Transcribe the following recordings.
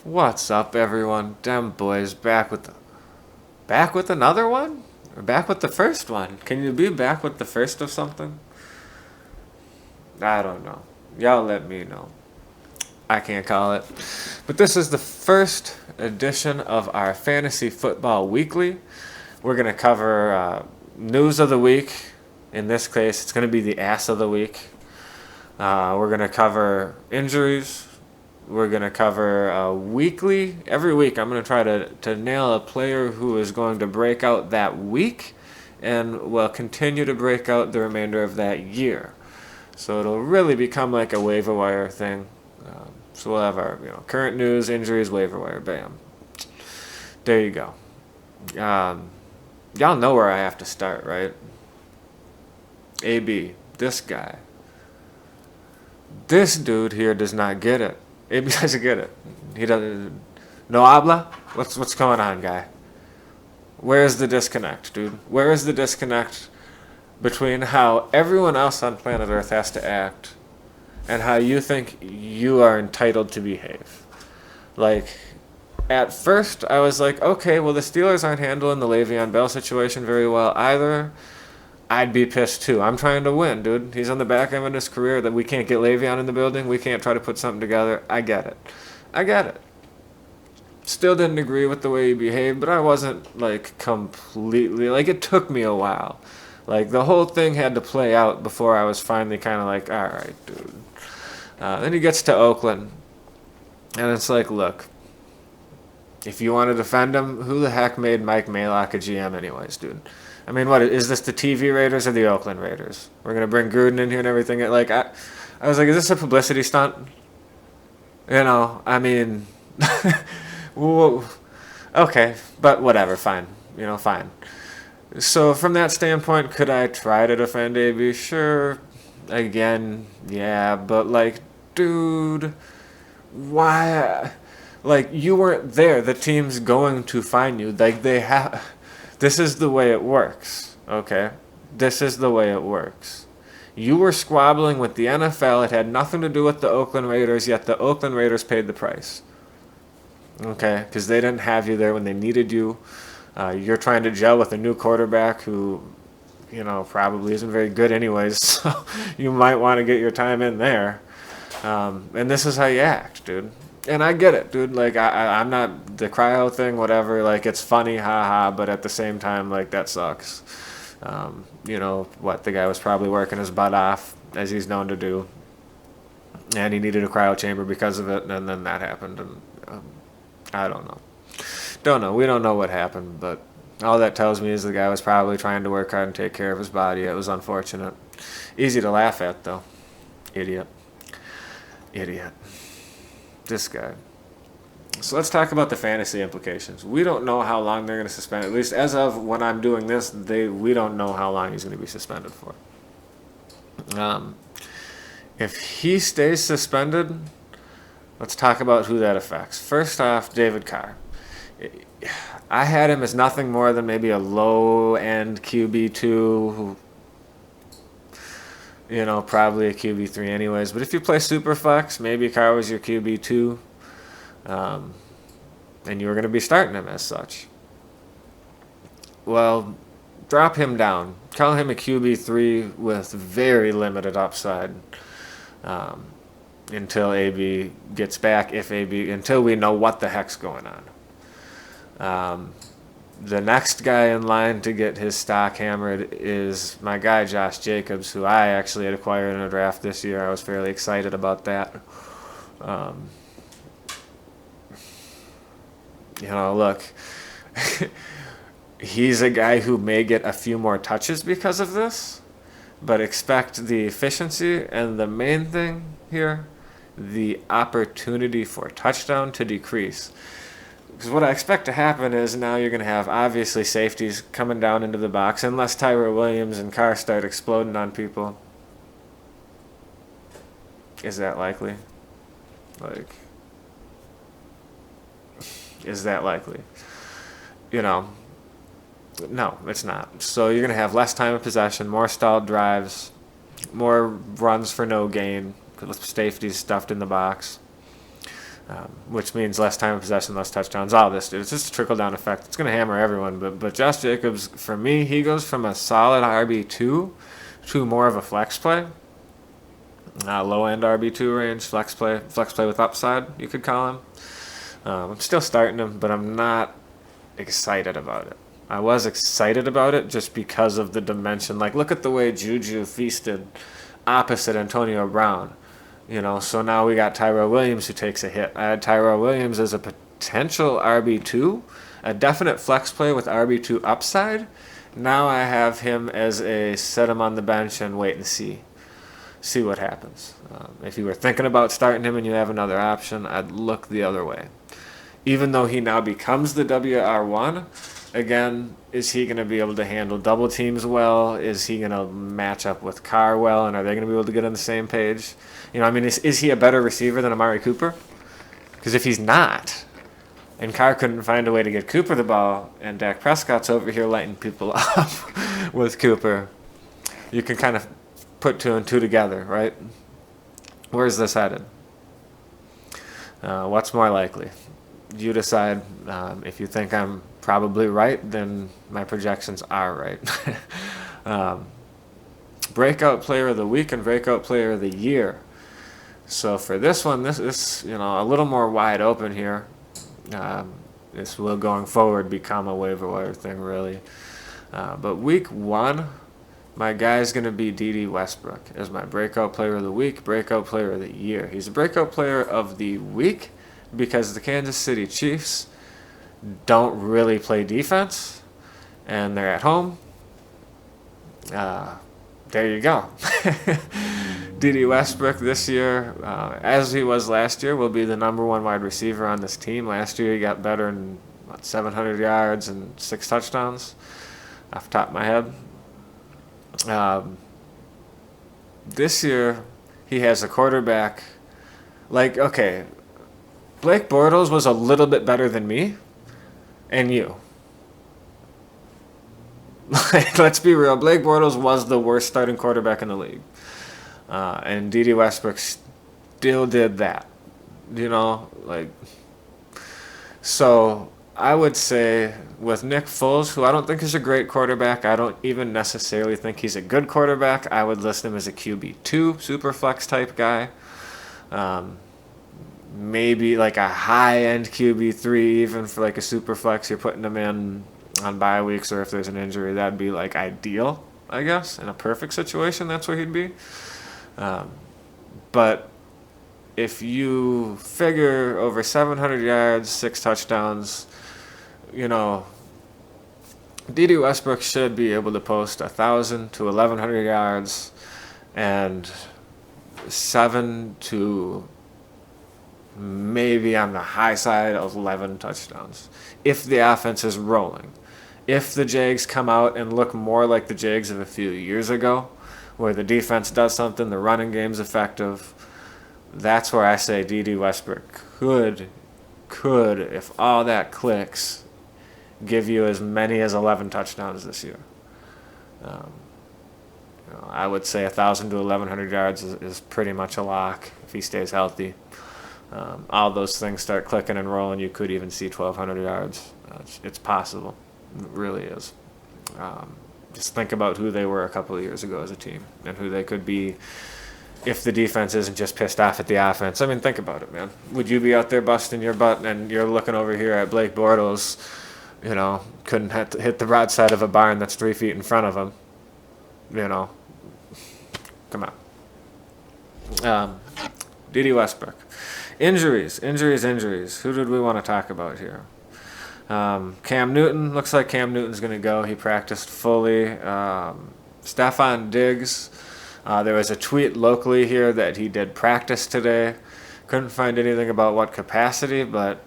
What's up, everyone? Dem boys back with another one, or back with the first one? Can you be back with the first of something? I don't know. Y'all let me know. I can't call it. But this is the first edition of our Fantasy Football Weekly. We're gonna cover news of the week. In this case, it's gonna be the ass of the week. We're gonna cover injuries. We're going to cover weekly. Every week, I'm going to try to nail a player who is going to break out that week and will continue to break out the remainder of that year. So it'll really become like a waiver wire thing. So we'll have our current news, injuries, waiver wire, bam. There you go. Y'all know where I have to start, right? AB, this guy. This dude here does not get it. AB doesn't get it. He doesn't. No habla? What's going on, guy? Where's the disconnect, dude? Where is the disconnect between how everyone else on planet Earth has to act and how you think you are entitled to behave? Like, at first, I was like, okay, well, the Steelers aren't handling the Le'Veon Bell situation very well either. I'd be pissed too. I'm trying to win, dude. He's on the back end of his career that we can't get Le'Veon in the building. We can't try to put something together. I get it. Still didn't agree with the way he behaved, but I wasn't like completely like it took me a while. Like the whole thing had to play out before I was finally kind of like, all right, dude. Then he gets to Oakland, and it's like, look, if you want to defend him, who the heck made Mike Mayock a GM anyways, dude? I mean, what is this? The TV Raiders or the Oakland Raiders? We're gonna bring Gruden in here and everything. Like, I was like, is this a publicity stunt? I mean, okay, but whatever, fine. Fine. So from that standpoint, could I try to defend AB? Sure. Again, yeah, but like, dude, why? Like, you weren't there. The team's going to find you. Like, they have. This is the way it works, okay? This is the way it works. You were squabbling with the NFL. It had nothing to do with the Oakland Raiders, yet the Oakland Raiders paid the price, okay? Because they didn't have you there when they needed you. You're trying to gel with a new quarterback who, probably isn't very good anyways, so you might want to get your time in there. And this is how you act, dude. And I get it, dude. Like, I'm not the cryo thing, whatever. Like, it's funny, haha, but at the same time, like, that sucks. The guy was probably working his butt off, as he's known to do. And he needed a cryo chamber because of it, and then that happened. And I don't know. Don't know. We don't know what happened, but all that tells me is the guy was probably trying to work hard and take care of his body. It was unfortunate. Easy to laugh at, though. Idiot. This guy. So let's talk about the fantasy implications. We don't know how long they're going to suspend. At least as of when I'm doing this, we don't know how long he's going to be suspended for. If he stays suspended, let's talk about who that affects. First off, David Carr. I had him as nothing more than maybe a low-end QB2 who, probably a QB3 anyways. But if you play Superflex, maybe Carr was your QB2, and you were going to be starting him as such. Well, drop him down. Call him a QB3 with very limited upside until AB gets back, until we know what the heck's going on. The next guy in line to get his stock hammered is my guy Josh Jacobs, who I actually had acquired in a draft this year. I was fairly excited about that. Look, he's a guy who may get a few more touches because of this, but expect the efficiency and the main thing here, the opportunity for touchdown to decrease. Because what I expect to happen is now you're going to have, obviously, safeties coming down into the box, unless Tyrell Williams and Carr start exploding on people. Is that likely? Is that likely? No, it's not. So you're going to have less time of possession, more stalled drives, more runs for no gain, with safeties stuffed in the box. which means less time of possession, less touchdowns, all this, dude. It's just a trickle-down effect. It's going to hammer everyone. But Josh Jacobs, for me, he goes from a solid RB2 to more of a flex play. Low-end RB2 range, flex play with upside, you could call him. I'm still starting him, but I'm not excited about it. I was excited about it just because of the dimension. Like, look at the way Juju feasted opposite Antonio Brown. So now we got Tyrell Williams who takes a hit. I had Tyrell Williams as a potential RB2, a definite flex play with RB2 upside. Now I have him as a set him on the bench and wait and see what happens. If you were thinking about starting him and you have another option, I'd look the other way. Even though he now becomes the WR1, again, is he going to be able to handle double teams well? Is he going to match up with Carr well? And are they going to be able to get on the same page? Is he a better receiver than Amari Cooper? Because if he's not, and Carr couldn't find a way to get Cooper the ball, and Dak Prescott's over here lighting people up with Cooper, you can kind of put two and two together, right? Where's this headed? What's more likely? You decide. If you think I'm probably right, then my projections are right. Breakout player of the week and breakout player of the year. So for this one, this a little more wide open here. This will going forward become a waiver wire thing, really. But week 1, my guy's going to be D.D. Westbrook as my breakout player of the week, breakout player of the year. He's a breakout player of the week because the Kansas City Chiefs don't really play defense, and they're at home. There you go. D.D. Westbrook this year, as he was last year, will be the number 1 wide receiver on this team. Last year he got better in 700 yards and 6 touchdowns off the top of my head. This year he has a quarterback Blake Bortles was a little bit better than me and you. Let's be real. Blake Bortles was the worst starting quarterback in the league. And D.D. Westbrook still did that. So I would say with Nick Foles, who I don't think is a great quarterback, I don't even necessarily think he's a good quarterback. I would list him as a QB2, super flex type guy. Maybe like a high-end QB3, even for like a super flex. You're putting him in on bye weeks, or if there's an injury, that'd be like ideal, I guess. In a perfect situation, that's where he'd be. But if you figure over 700 yards, 6 touchdowns, D.D. Westbrook should be able to post 1,000 to 1,100 yards and 7 to maybe on the high side of 11 touchdowns. If the offense is rolling. If the Jags come out and look more like the Jags of a few years ago, where the defense does something, the running game's effective, that's where I say D.D. Westbrook could, if all that clicks, give you as many as 11 touchdowns this year. I would say 1,000 to 1,100 yards is pretty much a lock if he stays healthy. All those things start clicking and rolling, you could even see 1,200 yards. It's possible. It really is. Just think about who they were a couple of years ago as a team and who they could be if the defense isn't just pissed off at the offense. I mean, think about it, man. Would you be out there busting your butt and you're looking over here at Blake Bortles, couldn't hit the broadside of a barn that's 3 feet in front of him? Come on. D.D. Westbrook. Injuries. Who did we want to talk about here? Cam Newton. Looks like Cam Newton's going to go. He practiced fully. Stephon Diggs. There was a tweet locally here that he did practice today. Couldn't find anything about what capacity, but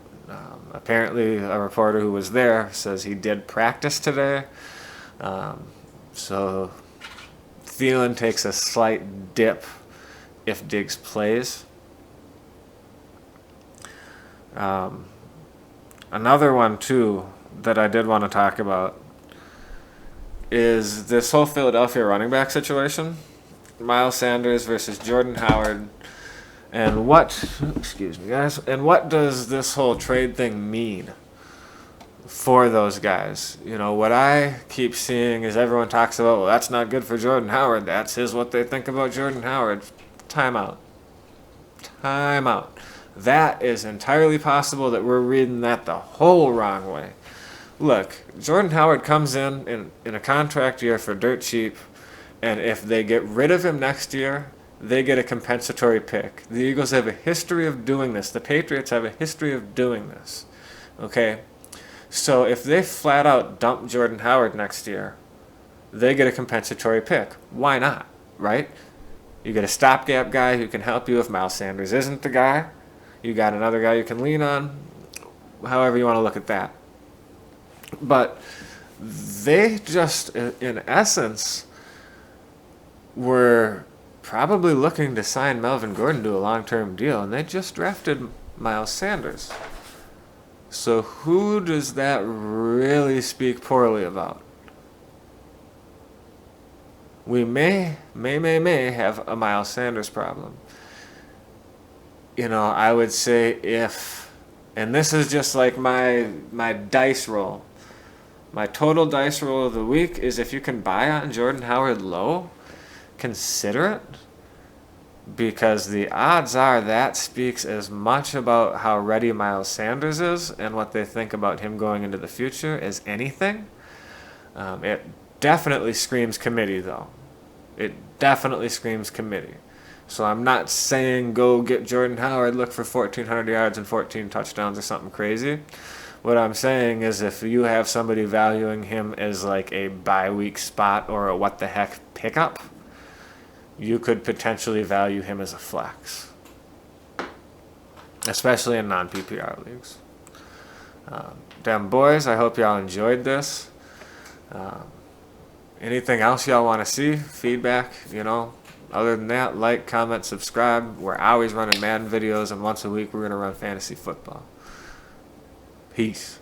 apparently a reporter who was there says he did practice today. So Thielen takes a slight dip if Diggs plays. Another one, too, that I did want to talk about is this whole Philadelphia running back situation. Miles Sanders versus Jordan Howard. And excuse me, guys, and what does this whole trade thing mean for those guys? You know, what I keep seeing is everyone talks about, well, that's not good for Jordan Howard. That's what they think about Jordan Howard. Time out. Time out. That is entirely possible that we're reading that the whole wrong way. Look, Jordan Howard comes in a contract year for dirt cheap, and if they get rid of him next year, they get a compensatory pick. The Eagles have a history of doing this. The Patriots have a history of doing this. Okay? So if they flat out dump Jordan Howard next year, they get a compensatory pick. Why not? Right? You get a stopgap guy who can help you if Miles Sanders isn't the guy. You got another guy you can lean on. However you want to look at that. But they just, in essence, were probably looking to sign Melvin Gordon to a long-term deal, and they just drafted Miles Sanders. So who does that really speak poorly about? We may have a Miles Sanders problem. You know, I would say if, and this is just like my dice roll. My total dice roll of the week is if you can buy on Jordan Howard low, consider it, because the odds are that speaks as much about how ready Miles Sanders is and what they think about him going into the future as anything. It definitely screams committee, though. It definitely screams committee. So I'm not saying go get Jordan Howard, look for 1,400 yards and 14 touchdowns or something crazy. What I'm saying is if you have somebody valuing him as like a bye-week spot or a what-the-heck pickup, you could potentially value him as a flex, especially in non-PPR leagues. Damn boys, I hope y'all enjoyed this. Anything else y'all want to see? Feedback, you know? Other than that, like, comment, subscribe. We're always running Madden videos, and once a week we're going to run fantasy football. Peace.